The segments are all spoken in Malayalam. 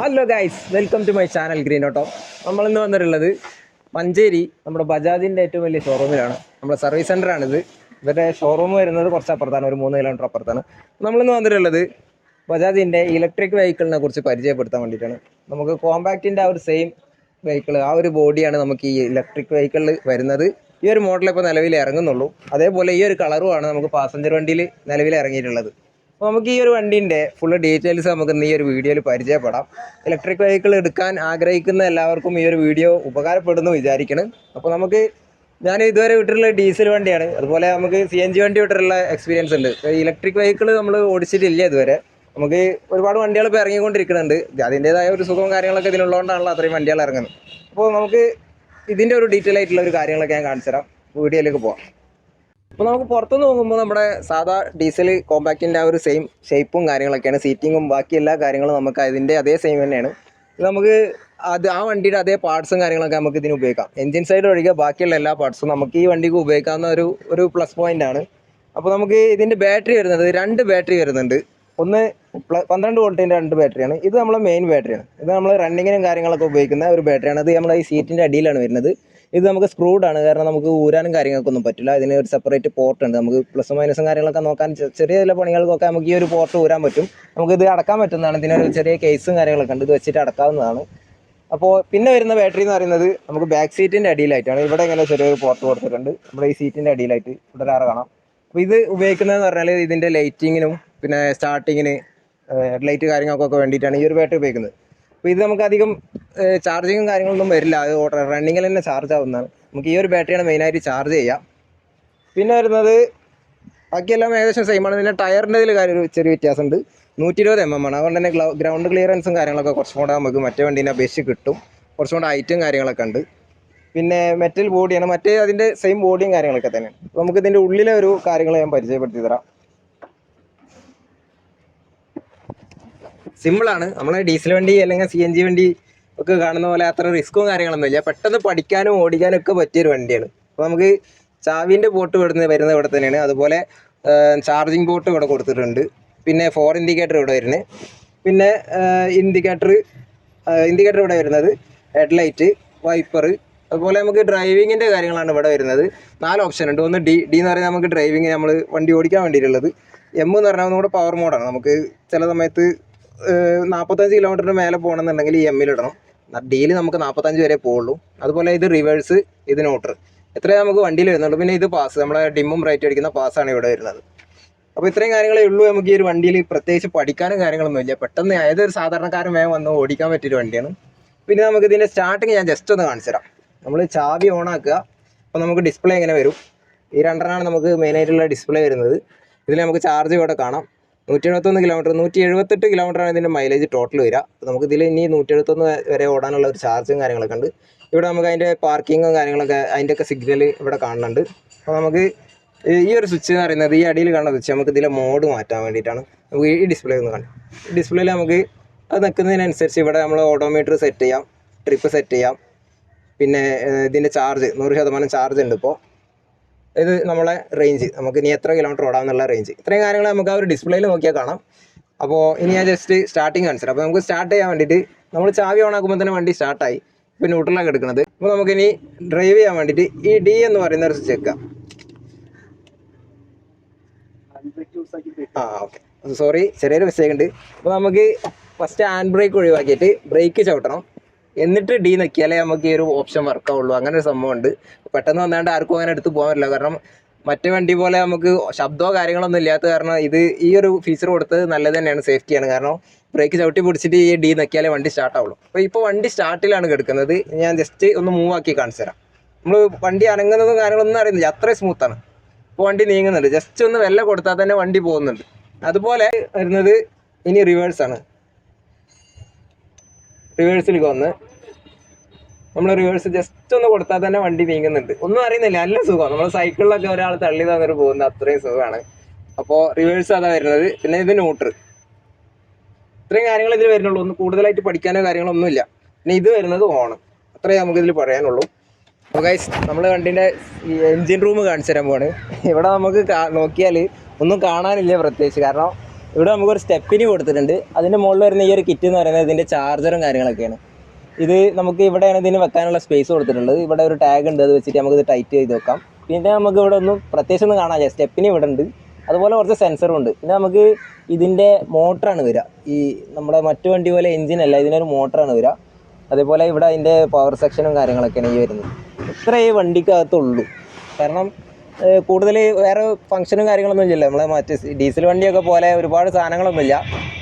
Hello guys, welcome to my channel green auto. നമ്മളിന്ന് വന്നിട്ടുള്ളത് മഞ്ചേരി നമ്മുടെ ബജാജിൻ്റെ ഏറ്റവും വലിയ ഷോറൂമിലാണ്. നമ്മുടെ സർവീസ് സെൻ്ററാണിത്. ഇവരുടെ ഷോറൂം വരുന്നത് കുറച്ച് അപ്പുറത്താണ്, ഒരു 3 കിലോമീറ്റർ അപ്പുറത്താണ്. നമ്മളിന്ന് വന്നിട്ടുള്ളത് ബജാജിൻ്റെ ഇലക്ട്രിക് വെഹിക്കിളിനെ കുറിച്ച് പരിചയപ്പെടുത്താൻ വേണ്ടിയിട്ടാണ്. നമുക്ക് കോമ്പാക്റ്റിൻ്റെ ആ ഒരു സെയിം വെഹിക്കിൾ, ആ ഒരു ബോഡിയാണ് നമുക്ക് ഈ ഇലക്ട്രിക് വെഹിക്കിളിൽ വരുന്നത്. ഈ ഒരു മോഡൽ ഇപ്പോൾ നിലവിൽ ഇറങ്ങുന്നുള്ളൂ. അതേപോലെ ഈ ഒരു കളറുമാണ് നമുക്ക് പാസഞ്ചർ വണ്ടിയിൽ നിലവിൽ ഇറങ്ങിയിട്ടുള്ളത്. അപ്പോൾ നമുക്ക് ഈ ഒരു വണ്ടീൻ്റെ ഫുള്ള് ഡീറ്റെയിൽസ് നമുക്ക് ഈ ഒരു വീഡിയോയിൽ പരിചയപ്പെടാം. ഇലക്ട്രിക് വെഹിക്കിൾ എടുക്കാൻ ആഗ്രഹിക്കുന്ന എല്ലാവർക്കും ഈ ഒരു വീഡിയോ ഉപകാരപ്പെടുന്നു വിചാരിക്കണം. അപ്പോൾ ഞാൻ ഇതുവരെ വിട്ടിട്ടുള്ള ഡീസൽ വണ്ടിയാണ്, അതുപോലെ നമുക്ക് CNG വണ്ടി വിട്ടിട്ടുള്ള എക്സ്പീരിയൻസ് ഉണ്ട്. ഇലക്ട്രിക് വെഹിക്കിൾ നമ്മൾ ഓടിച്ചിട്ടില്ല ഇതുവരെ. നമുക്ക് ഒരുപാട് വണ്ടികൾ ഇപ്പോൾ ഇറങ്ങിക്കൊണ്ടിരിക്കുന്നുണ്ട്. അതിൻ്റേതായ ഒരു സുഖവും കാര്യങ്ങളൊക്കെ ഇതിനുള്ളതുകൊണ്ടാണല്ലോ അത്രയും വണ്ടികൾ ഇറങ്ങുന്നത്. അപ്പോൾ നമുക്ക് ഇതിൻ്റെ ഒരു ഡീറ്റെയിൽ ആയിട്ടുള്ള ഒരു കാര്യങ്ങളൊക്കെ ഞാൻ കാണിച്ചു തരാം. വീഡിയോയിലേക്ക് പോകാം. അപ്പോൾ നമുക്ക് പുറത്തുനിന്ന് നോക്കുമ്പോൾ നമ്മുടെ സാധാ ഡീസൽ കോമ്പാക്റ്റിൻ്റെ ആ ഒരു സെയിം ഷേപ്പും കാര്യങ്ങളൊക്കെയാണ്, സീറ്റിങ്ങും ബാക്കി എല്ലാ കാര്യങ്ങളും നമുക്ക് അതിൻ്റെ അതേ സെയിം തന്നെയാണ്. നമുക്ക് ആ വണ്ടിയുടെ അതേ പാർട്സും കാര്യങ്ങളൊക്കെ നമുക്ക് ഇതിന് ഉപയോഗിക്കാം. എൻജിൻ സൈഡ് ഒഴികെ ബാക്കിയുള്ള എല്ലാ പാർട്സും നമുക്ക് ഈ വണ്ടിക്ക് ഉപയോഗിക്കാവുന്ന ഒരു പ്ലസ് പോയിൻ്റ് ആണ്. അപ്പോൾ നമുക്ക് ഇതിൻ്റെ ബാറ്ററി വരുന്നത് 2 ബാറ്ററി വരുന്നുണ്ട്. ഒന്ന് 12 വോൾട്ടിൻ്റെ 2 ബാറ്ററിയാണ്. ഇത് നമ്മളെ മെയിൻ ബാറ്ററിയാണ്. ഇത് നമ്മൾ റണ്ണിങ്ങിനും കാര്യങ്ങളൊക്കെ ഉപയോഗിക്കുന്ന ഒരു ബാറ്ററിയാണ്. അത് നമ്മളെ ഈ സീറ്റിൻ്റെ അടിയിലാണ് വരുന്നത്. ഇത് നമുക്ക് സ്ക്രൂഡ് ആണ്, കാരണം നമുക്ക് ഊരാനും കാര്യങ്ങൾക്കൊന്നും പറ്റില്ല. ഇതിന് ഒരു സെപ്പറേറ്റ് പോർട്ട് ഉണ്ട്. നമുക്ക് പ്ലസും മൈനസും കാര്യങ്ങളൊക്കെ നോക്കാൻ ചെറിയ ചില പണികൾക്കൊക്കെ നമുക്ക് ഈ ഒരു പോർട്ട് ഊരാൻ പറ്റും. നമുക്കിത് അടക്കാൻ പറ്റുന്നതാണ്. ഇതിനൊരു ചെറിയ കേസും കാര്യങ്ങളൊക്കെ ഉണ്ട്, ഇത് വെച്ചിട്ട് അടക്കാവുന്നതാണ്. അപ്പോൾ പിന്നെ വരുന്ന ബാറ്ററി എന്ന് പറയുന്നത് നമുക്ക് ബാക്ക് സീറ്റിൻ്റെ അടിയിലായിട്ടാണ്. ഇവിടെ ഇങ്ങനെ ചെറിയൊരു പോർട്ട് കൊടുത്തിട്ടുണ്ട്. നമ്മുടെ ഈ സീറ്റിൻ്റെ അടിയിലായിട്ട് ഇവിടെ ഒരാറ് കാണാം. അപ്പോൾ ഇത് ഉപയോഗിക്കുന്നതെന്ന് പറഞ്ഞാൽ ഇതിൻ്റെ ലൈറ്റിങ്ങിനും പിന്നെ സ്റ്റാർട്ടിങ്ങിന് ഹെഡ്ലൈറ്റ് കാര്യങ്ങൾക്കൊക്കെ വേണ്ടിയിട്ടാണ് ഈ ഒരു ബാറ്ററി ഉപയോഗിക്കുന്നത്. അപ്പോൾ ഇത് നമുക്ക് അധികം ചാർജിങ്ങും കാര്യങ്ങളൊന്നും വരില്ല. അത് റണ്ണിങ്ങിൽ തന്നെ ചാർജ് ആവുന്നതാണ്. നമുക്ക് ഈ ഒരു ബാറ്ററിയാണ് മെയിനായിട്ട് ചാർജ് ചെയ്യാം. പിന്നെ വരുന്നത് ബാക്കിയെല്ലാം ഏകദേശം സെയിമാണ്. പിന്നെ ടയറിൻ്റെ ഇതിൽ ഒരു ചെറിയ വ്യത്യാസമുണ്ട്. 120 mm ആണ്. അതുകൊണ്ട് തന്നെ ഗ്രൗണ്ട് ക്ലിയറൻസും കാര്യങ്ങളൊക്കെ കുറച്ചും കൂടെ നമുക്ക് മറ്റേ വണ്ടീനെ അപേക്ഷിച്ച് കിട്ടും. കുറച്ചും കൂടെ ഹൈറ്റും കാര്യങ്ങളൊക്കെ ഉണ്ട്. പിന്നെ മെറ്റൽ ബോഡിയാണ്, അതിൻ്റെ സെയിം ബോഡിയും കാര്യങ്ങളൊക്കെ തന്നെയാണ്. അപ്പോൾ നമുക്ക് ഇതിൻ്റെ ഉള്ളിലെ ഒരു കാര്യങ്ങൾ ഞാൻ പരിചയപ്പെടുത്തി തരാം. സിമ്പിളാണ്. നമ്മളെ ഡീസൽ വണ്ടി അല്ലെങ്കിൽ CNG വണ്ടി ഒക്കെ കാണുന്ന പോലെ അത്ര റിസ്ക്കും കാര്യങ്ങളൊന്നും ഇല്ല. പെട്ടെന്ന് പഠിക്കാനും ഓടിക്കാനും ഒക്കെ പറ്റിയൊരു വണ്ടിയാണ്. അപ്പോൾ നമുക്ക് ചാവിൻ്റെ പോർട്ട് വരുന്നത് ഇവിടെ തന്നെയാണ്. അതുപോലെ ചാർജിങ് പോർട്ട് ഇവിടെ കൊടുത്തിട്ടുണ്ട്. പിന്നെ 4 ഇൻഡിക്കേറ്റർ ഇവിടെ വരുന്നത്. പിന്നെ ഇൻഡിക്കേറ്റർ ഇവിടെ വരുന്നത്, ഹെഡ്ലൈറ്റ്, വൈപ്പർ, അതുപോലെ നമുക്ക് ഡ്രൈവിങ്ങിൻ്റെ കാര്യങ്ങളാണ് ഇവിടെ വരുന്നത്. 4 ഓപ്ഷൻ ഉണ്ട്. ഒന്ന് ഡി എന്ന് പറയുന്നത് നമുക്ക് ഡ്രൈവിങ്, നമ്മൾ വണ്ടി ഓടിക്കാൻ വേണ്ടിയിട്ടുള്ളത്. M എന്ന് പറഞ്ഞാൽ നമ്മുടെ പവർ മോഡാണ്. നമുക്ക് ചില സമയത്ത് 45 കിലോമീറ്ററിന് മേലെ പോകണമെന്നുണ്ടെങ്കിൽ ഈ M-ലിടണം. Dയിൽ നമുക്ക് 45 വരെ പോകുള്ളൂ. അതുപോലെ ഇത് റിവേഴ്സ്, ഇത് ന്യൂട്രൽ, ഇത്രയും നമുക്ക് വണ്ടിയിൽ വരുന്നുള്ളൂ. പിന്നെ ഇത് പാസ്, നമ്മളെ ഡിമ്മും ബ്രൈറ്റ് അടിക്കുന്ന പാസ്സാണ് ഇവിടെ വരുന്നത്. അപ്പോൾ ഇത്രയും കാര്യങ്ങളേ ഉള്ളൂ. നമുക്ക് ഈ ഒരു വണ്ടിയിൽ പ്രത്യേകിച്ച് പഠിക്കാനും കാര്യങ്ങളൊന്നും ഇല്ല. പെട്ടെന്ന് ഏതൊരു സാധാരണക്കാരൻ വേഗം വന്ന് ഓടിക്കാൻ പറ്റിയൊരു വണ്ടിയാണ്. പിന്നെ നമുക്ക് ഇതിൻ്റെ സ്റ്റാർട്ടിങ് ഞാൻ ജസ്റ്റ് ഒന്ന് കാണിച്ചു തരാം. നമ്മൾ ചാവി ഓൺ ആക്കുക. അപ്പോൾ നമുക്ക് ഡിസ്പ്ലേ ഇങ്ങനെ വരും. ഈ 2 നമുക്ക് മെയിനായിട്ടുള്ള ഡിസ്പ്ലേ വരുന്നത്. ഇതിൽ നമുക്ക് ചാർജ് ഇവിടെ കാണാം. 171 കിലോമീറ്റർ, 178 കിലോമീറ്ററാണ് ഇതിൻ്റെ മൈലേജ് ടോട്ടൽ വരിക. അപ്പോൾ നമുക്ക് ഇതിൽ ഇനി 171 വരെ ഓടാനുള്ള ഒരു ചാർജും കാര്യങ്ങളൊക്കെ ഉണ്ട്. ഇവിടെ നമുക്ക് അതിൻ്റെ പാർക്കിങ്ങും കാര്യങ്ങളൊക്കെ അതിൻ്റെയൊക്കെ സിഗ്നൽ ഇവിടെ കാണുന്നുണ്ട്. അപ്പോൾ നമുക്ക് ഈ ഒരു സ്വിച്ച് എന്ന് പറയുന്നത്, ഈ അടിയിൽ കാണുന്ന സ്വിച്ച് നമുക്ക് ഇതിലെ മോഡ് മാറ്റാൻ വേണ്ടിയിട്ടാണ്. നമുക്ക് ഈ ഡിസ്പ്ലേ ഒന്ന് കാണാം. ഈ ഡിസ്പ്ലേയിൽ നമുക്ക് അത് നിൽക്കുന്നതിനനുസരിച്ച് ഇവിടെ നമ്മൾ ഓഡോമീറ്റർ സെറ്റ് ചെയ്യാം, ട്രിപ്പ് സെറ്റ് ചെയ്യാം. പിന്നെ ഇതിൻ്റെ ചാർജ് 100% ചാർജ് ഉണ്ട്. ഇപ്പോൾ ഇത് നമ്മളെ റേഞ്ച്, നമുക്ക് ഇനി എത്ര കിലോമീറ്റർ ഓടാമെന്നുള്ള റേഞ്ച്, ഇത്രയും കാര്യങ്ങൾ നമുക്ക് ആ ഒരു ഡിസ്പ്ലേയിൽ നോക്കിയാൽ കാണാം. അപ്പോൾ ഇനി ഞാൻ ജസ്റ്റ് സ്റ്റാർട്ടിങ് കാണിച്ചു. അപ്പോൾ നമുക്ക് സ്റ്റാർട്ട് ചെയ്യാൻ വേണ്ടിയിട്ട് നമ്മൾ ചാവി ഓൺ ആക്കുമ്പോൾ തന്നെ വണ്ടി സ്റ്റാർട്ടായി. ഇപ്പോൾ ന്യൂട്രലാണ് എടുക്കുന്നത്. അപ്പോൾ നമുക്കിനി ഡ്രൈവ് ചെയ്യാൻ വേണ്ടിയിട്ട് ഈ D എന്ന് പറയുന്ന ഒരു സ്വിച്ച് വെക്കാം. ഓക്കെ, സോറി, ചെറിയൊരു മിസ്റ്റേക്ക് ഉണ്ട്. അപ്പോൾ നമുക്ക് ഫസ്റ്റ് ഹാൻഡ് ബ്രേക്ക് ഒഴിവാക്കിയിട്ട് ബ്രേക്ക് ചവിട്ടണം. എന്നിട്ട് D നിൽക്കിയാലേ നമുക്ക് ഈ ഒരു ഓപ്ഷൻ വർക്കാവുള്ളൂ. അങ്ങനെ ഒരു സംഭവം ഉണ്ട്. പെട്ടെന്ന് വന്നാണ്ട് ആർക്കും അങ്ങനെ എടുത്ത് പോകാൻ പറ്റില്ല. കാരണം മറ്റേ വണ്ടി പോലെ നമുക്ക് ശബ്ദമോ കാര്യങ്ങളൊന്നും ഇല്ലാത്ത കാരണം ഈ ഒരു ഫീച്ചർ കൊടുത്തത് നല്ലത് തന്നെയാണ്, സേഫ്റ്റിയാണ്. കാരണം ബ്രേക്ക് ചവിട്ടി പിടിച്ചിട്ട് ഈ D നിൽക്കിയാലേ വണ്ടി സ്റ്റാർട്ടാവുള്ളൂ. അപ്പോൾ ഇപ്പോൾ വണ്ടി സ്റ്റാർട്ടിലാണ് കിടക്കുന്നത്. ഞാൻ ജസ്റ്റ് ഒന്ന് മൂവ് ആക്കി കാണിച്ചു തരാം. നമ്മൾ വണ്ടി അനങ്ങുന്നതും കാര്യങ്ങളൊന്നും അറിയുന്നില്ല, അത്രയും സ്മൂത്താണ്. ഇപ്പോൾ വണ്ടി നീങ്ങുന്നുണ്ട്. ജസ്റ്റ് ഒന്ന് വെല്ല കൊടുത്താൽ തന്നെ വണ്ടി പോകുന്നുണ്ട്. അതുപോലെ വരുന്നത് ഇനി റിവേഴ്സാണ്. റിവേഴ്സിലേക്ക് വന്ന് നമ്മൾ റിവേഴ്സ് ജസ്റ്റ് ഒന്ന് കൊടുത്താൽ തന്നെ വണ്ടി നീങ്ങുന്നുണ്ട്. ഒന്നും അറിയുന്നില്ല, നല്ല സുഖമാണ്. നമ്മൾ സൈക്കിളിലൊക്കെ ഒരാൾ തള്ളി തന്നിട്ട് പോകുന്നത് അത്രയും സുഖമാണ്. അപ്പോൾ റിവേഴ്സ് അതാ വരുന്നത്. പിന്നെ ഇത് ന്യൂട്രൽ. ഇത്രയും കാര്യങ്ങൾ ഇതിൽ വരുന്നുള്ളൂ. ഒന്ന് കൂടുതലായിട്ട് പഠിക്കാനോ കാര്യങ്ങളൊന്നുമില്ല. പിന്നെ ഇത് വരുന്നത് ഓൺ. അത്രയും നമുക്കിതിൽ പറയാനുള്ളൂ. അപ്പോൾ ഗൈസ്, നമ്മൾ വണ്ടീൻ്റെ ഈ എൻജിൻ റൂം കാണിച്ചു തരാൻ പോവാണ്. ഇവിടെ നമുക്ക് നോക്കിയാൽ ഒന്നും കാണാനില്ല പ്രത്യേകിച്ച്. കാരണം ഇവിടെ നമുക്കൊരു സ്റ്റെപ്പിന് കൊടുത്തിട്ടുണ്ട്. അതിൻ്റെ മുകളിൽ വരുന്ന ഈ ഒരു കിറ്റ് എന്ന് പറയുന്നത് ഇതിൻ്റെ ചാർജറും കാര്യങ്ങളൊക്കെയാണ്. ഇത് നമുക്ക് ഇവിടെയാണ് ഇതിന് വെക്കാനുള്ള സ്പേസ് കൊടുത്തിട്ടുള്ളത്. ഇവിടെ ഒരു ടാഗ് ഉണ്ട്, അത് വെച്ചിട്ട് നമുക്കിത് ടൈറ്റ് ചെയ്ത് വെക്കാം. പിന്നെ നമുക്ക് ഇവിടെ ഒന്നും പ്രത്യേകിച്ച് ഒന്നും കാണാൻ സ്റ്റെപ്പിന് ഇവിടെ ഉണ്ട്. അതുപോലെ കുറച്ച് സെൻസറും ഉണ്ട്. പിന്നെ നമുക്ക് ഇതിൻ്റെ മോട്ടറാണ് വരിക. ഈ നമ്മുടെ മറ്റു വണ്ടി പോലെ എഞ്ചിനല്ല, ഇതിനൊരു മോട്ടറാണ് വരിക. അതേപോലെ ഇവിടെ അതിൻ്റെ പവർ സെക്ഷനും കാര്യങ്ങളൊക്കെയാണ് ഈ വരുന്നത്. ഇത്രേ ഈ വണ്ടിക്കകത്തുള്ളൂ. കാരണം കൂടുതൽ വേറെ ഫംഗ്ഷനും കാര്യങ്ങളൊന്നും ഇല്ലല്ലോ. നമ്മളെ മറ്റ് ഡീസൽ വണ്ടിയൊക്കെ പോലെ ഒരുപാട് സാധനങ്ങളൊന്നുമില്ല.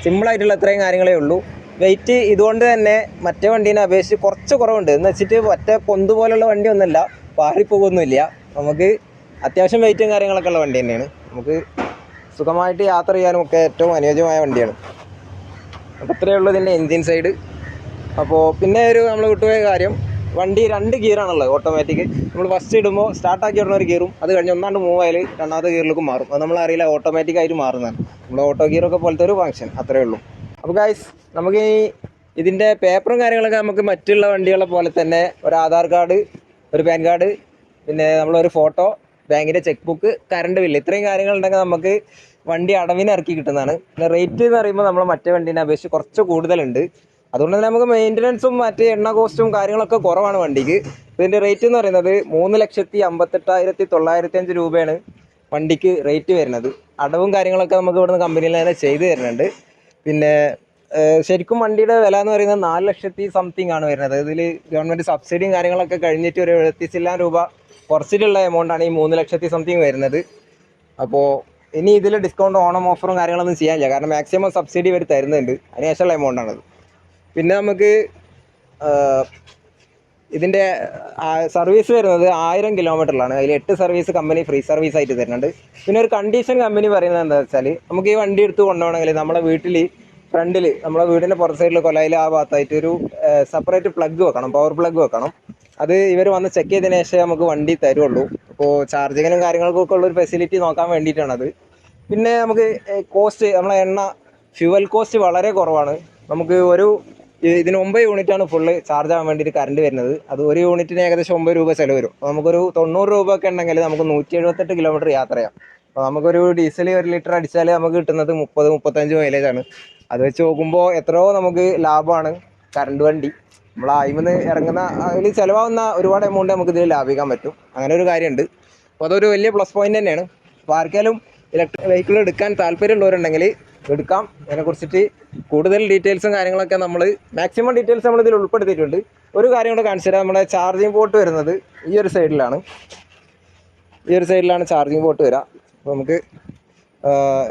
സിമ്പിളായിട്ടുള്ള ഇത്രയും കാര്യങ്ങളേ ഉള്ളൂ. വെയിറ്റ് ഇതുകൊണ്ട് തന്നെ മറ്റേ വണ്ടീനെ അപേക്ഷിച്ച് കുറച്ച് കുറവുണ്ട്. എന്ന് വെച്ചിട്ട് മറ്റേ പൊന്ത് പോലുള്ള വണ്ടിയൊന്നുമല്ല, പാറിപ്പോകുന്നില്ല. നമുക്ക് അത്യാവശ്യം വെയിറ്റും കാര്യങ്ങളൊക്കെ ഉള്ള വണ്ടി തന്നെയാണ്. നമുക്ക് സുഖമായിട്ട് യാത്ര ചെയ്യാനും ഒക്കെ ഏറ്റവും അനുയോജ്യമായ വണ്ടിയാണ്. അപ്പോൾ ഇത്രയേ ഉള്ളൂ ഇതിൻ്റെ എൻജിൻ സൈഡ്. അപ്പോൾ പിന്നെ നമ്മൾ വിട്ടുപോയ കാര്യം, വണ്ടി 2 ഗിയറാണുള്ളത് ഓട്ടോമാറ്റിക്. നമ്മൾ ഫസ്റ്റ് ഇടുമ്പോൾ സ്റ്റാർട്ടാക്കി ഇടുന്ന ഒരു ഗിയറും അത് കഴിഞ്ഞ് ഒന്നാണ്ട് മൂവ് ആയാൽ രണ്ടാമത്തെ ഗിയറിലേക്ക് മാറും. അത് നമ്മളറിയില്ല, ഓട്ടോമാറ്റിക്കായിട്ട് മാറുന്നതാണ്. നമ്മൾ ഓട്ടോ ഗിയറൊക്കെ പോലത്തെ ഒരു ഫംഗ്ഷൻ, അത്രയേ ഉള്ളൂ. അപ്പോൾ ഗൈസ്, നമുക്ക് ഇതിൻ്റെ പേപ്പറും കാര്യങ്ങളൊക്കെ നമുക്ക് മറ്റുള്ള വണ്ടികളെ പോലെ തന്നെ ഒരു ആധാർ കാർഡ്, ഒരു പാൻ കാർഡ്, പിന്നെ നമ്മളൊരു ഫോട്ടോ, ബാങ്കിൻ്റെ ചെക്ക് ബുക്ക്, കറണ്ട് ബില്ല്, ഇത്രയും കാര്യങ്ങളുണ്ടെങ്കിൽ നമുക്ക് വണ്ടി അടവിന് ഇറക്കി കിട്ടുന്നതാണ്. പിന്നെ റേറ്റ് എന്ന് പറയുമ്പോൾ നമ്മൾ മറ്റേ വണ്ടീനെ അപേക്ഷിച്ച് കുറച്ച് കൂടുതലുണ്ട്. അതുകൊണ്ട് തന്നെ നമുക്ക് മെയിൻ്റനൻസും മറ്റ് എണ്ണ കോസ്റ്റും കാര്യങ്ങളൊക്കെ കുറവാണ് വണ്ടിക്ക്. ഇതിൻ്റെ റേറ്റ് എന്ന് പറയുന്നത് 3,58,905 രൂപയാണ് വണ്ടിക്ക് റേറ്റ് വരുന്നത്. അടവും കാര്യങ്ങളൊക്കെ നമുക്ക് ഇവിടുന്ന് കമ്പനിയിൽ തന്നെ ചെയ്തു തരുന്നുണ്ട്. പിന്നെ ശരിക്കും വണ്ടിയുടെ വില എന്ന് പറയുന്നത് 4 ലക്ഷത്തി സംതിങ് ആണ് വരുന്നത്. ഇതിൽ ഗവൺമെൻറ് സബ്സിഡിയും കാര്യങ്ങളൊക്കെ കഴിഞ്ഞിട്ട് ഒരു 70,000 രൂപ കുറച്ചിട്ടുള്ള എമൗണ്ടാണ് ഈ 3 ലക്ഷത്തി സംതിങ് വരുന്നത്. അപ്പോൾ ഇനി ഇതിൽ ഡിസ്കൗണ്ട്, ഓണം ഓഫറും കാര്യങ്ങളൊന്നും ചെയ്യാനില്ല. കാരണം മാക്സിമം സബ്സിഡി ഇവർ തരുന്നുണ്ട്. അതിനുശേഷമുള്ള എമൗണ്ടാണത്. പിന്നെ നമുക്ക് ഇതിൻ്റെ സർവീസ് വരുന്നത് 1000 കിലോമീറ്ററിലാണ്. അതിൽ 8 സർവീസ് കമ്പനി ഫ്രീ സർവീസ് ആയിട്ട് തരുന്നുണ്ട്. പിന്നെ ഒരു കണ്ടീഷൻ കമ്പനി പറയുന്നത് എന്താ വെച്ചാൽ, നമുക്ക് ഈ വണ്ടി എടുത്ത് കൊണ്ടുപോകണമെങ്കിൽ നമ്മളെ വീട്ടിൽ ഫ്രണ്ടിൽ, നമ്മളെ വീടിൻ്റെ പുറത്ത് സൈഡിൽ കൊലയിൽ ആ ഭാഗത്തായിട്ട് ഒരു സെപ്പറേറ്റ് പ്ലഗ് വെക്കണം, പവർ പ്ലഗ് വെക്കണം. അത് ഇവർ വന്ന് ചെക്ക് ചെയ്തതിന് ശേഷം നമുക്ക് വണ്ടി തരുള്ളൂ. അപ്പോൾ ചാർജിങ്ങിനും കാര്യങ്ങൾക്കൊക്കെ ഉള്ളൊരു ഫെസിലിറ്റി നോക്കാൻ വേണ്ടിയിട്ടാണത്. പിന്നെ നമുക്ക് കോസ്റ്റ്, നമ്മളെ ഫ്യൂവൽ കോസ്റ്റ് വളരെ കുറവാണ്. നമുക്ക് ഇതിന് 9 യൂണിറ്റാണ് ഫുള്ള് ചാർജ് ആകാൻ വേണ്ടിയിട്ട് കറണ്ട് വരുന്നത്. അത് ഒരു യൂണിറ്റിന് ഏകദേശം 9 രൂപ ചിലവ് വരും. അപ്പോൾ നമുക്കൊരു 90 രൂപ ഒക്കെ ഉണ്ടെങ്കിൽ നമുക്ക് 178 കിലോമീറ്റർ യാത്ര ചെയ്യാം. അപ്പോൾ നമുക്കൊരു ഡീസൽ 1 ലിറ്റർ അടിച്ചാൽ നമുക്ക് കിട്ടുന്നത് 30-35 മൈലേജാണ്. അത് വെച്ച് നോക്കുമ്പോൾ എത്രയോ നമുക്ക് ലാഭമാണ് കറണ്ട് വണ്ടി. നമ്മൾ അതിൽ ഇറങ്ങുന്ന അതിൽ ചിലവാകുന്ന ഒരുപാട് എമൗണ്ട് നമുക്ക് ഇതിൽ ലാഭിക്കാൻ പറ്റും. അങ്ങനെ ഒരു കാര്യമുണ്ട്. അപ്പോൾ അതൊരു വലിയ പ്ലസ് പോയിന്റ് തന്നെയാണ്. അപ്പോൾ ആർക്കെങ്കിലും ഇലക്ട്രിക് വെഹിക്കിൾ എടുക്കാൻ താല്പര്യമുള്ളവരുണ്ടെങ്കിൽ എടുക്കാം. അതിനെക്കുറിച്ചിട്ട് കൂടുതൽ ഡീറ്റെയിൽസും കാര്യങ്ങളൊക്കെ മാക്സിമം ഡീറ്റെയിൽസ് നമ്മൾ ഇതിൽ ഉൾപ്പെടുത്തിയിട്ടുണ്ട്. ഒരു കാര്യം കൂടെ കാണിച്ചു തരാം. നമ്മുടെ ചാർജിങ് പോർട്ട് വരുന്നത് ഈ ഒരു സൈഡിലാണ് ചാർജിങ് പോർട്ട് വരിക. അപ്പോൾ നമുക്ക്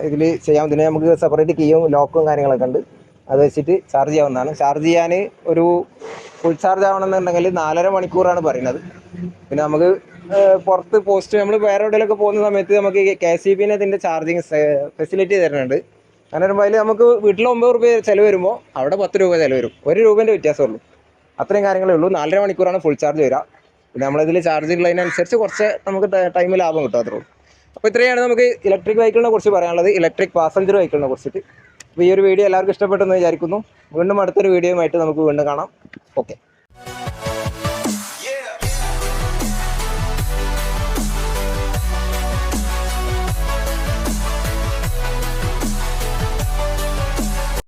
ഇതിൽ ചെയ്യാം. ഇതിന് നമുക്ക് സെപ്പറേറ്റ് കീയും ലോക്കും കാര്യങ്ങളൊക്കെ ഉണ്ട്. അത് വെച്ചിട്ട് ചാർജ് ചെയ്യാവുന്നതാണ്. ചാർജ് ചെയ്യാൻ ഒരു ഫുൾ ചാർജ് ആവണമെന്നുണ്ടെങ്കിൽ 4.5 മണിക്കൂറാണ് പറയുന്നത്. പിന്നെ നമുക്ക് പുറത്ത് പോസ്റ്റ്, നമ്മൾ വേറെ എവിടെയൊക്കെ പോകുന്ന സമയത്ത് നമുക്ക് KCBന് ഇതിൻ്റെ ചാർജിങ് ഫെസിലിറ്റി തരുന്നുണ്ട്. അങ്ങനെ വരുമ്പോൾ അതിൽ നമുക്ക് വീട്ടിൽ 9 രൂപ ചിലവ് വരുമ്പോൾ അവിടെ 10 രൂപ ചിലവ് വരും. 1 രൂപേൻ്റെ വ്യത്യാസമുള്ളൂ. അത്രയും കാര്യങ്ങളേ ഉള്ളൂ. 4.5 മണിക്കൂറാണ് ഫുൾ ചാർജ് വരിക. പിന്നെ നമ്മളിതിൽ ചാർജ് ഉള്ളതിനനുസരിച്ച് കുറച്ച് നമുക്ക് ടൈം ലാഭം കിട്ടും, അത്രേ ഉള്ളൂ. അപ്പോൾ ഇത്രയാണ് നമുക്ക് ഇലക്ട്രിക് വെഹിക്കിളിനെ കുറിച്ച് പറയാനുള്ളത്, ഇലക്ട്രിക് പാസഞ്ചർ വെഹിക്കിളിനെ കുറിച്ചിട്ട്. അപ്പോൾ ഈ ഒരു വീഡിയോ എല്ലാവർക്കും ഇഷ്ടപ്പെട്ടെന്ന് വിചാരിക്കുന്നു. വീണ്ടും അടുത്തൊരു വീഡിയോയുമായിട്ട് നമുക്ക് വീണ്ടും കാണാം. ഓക്കെ.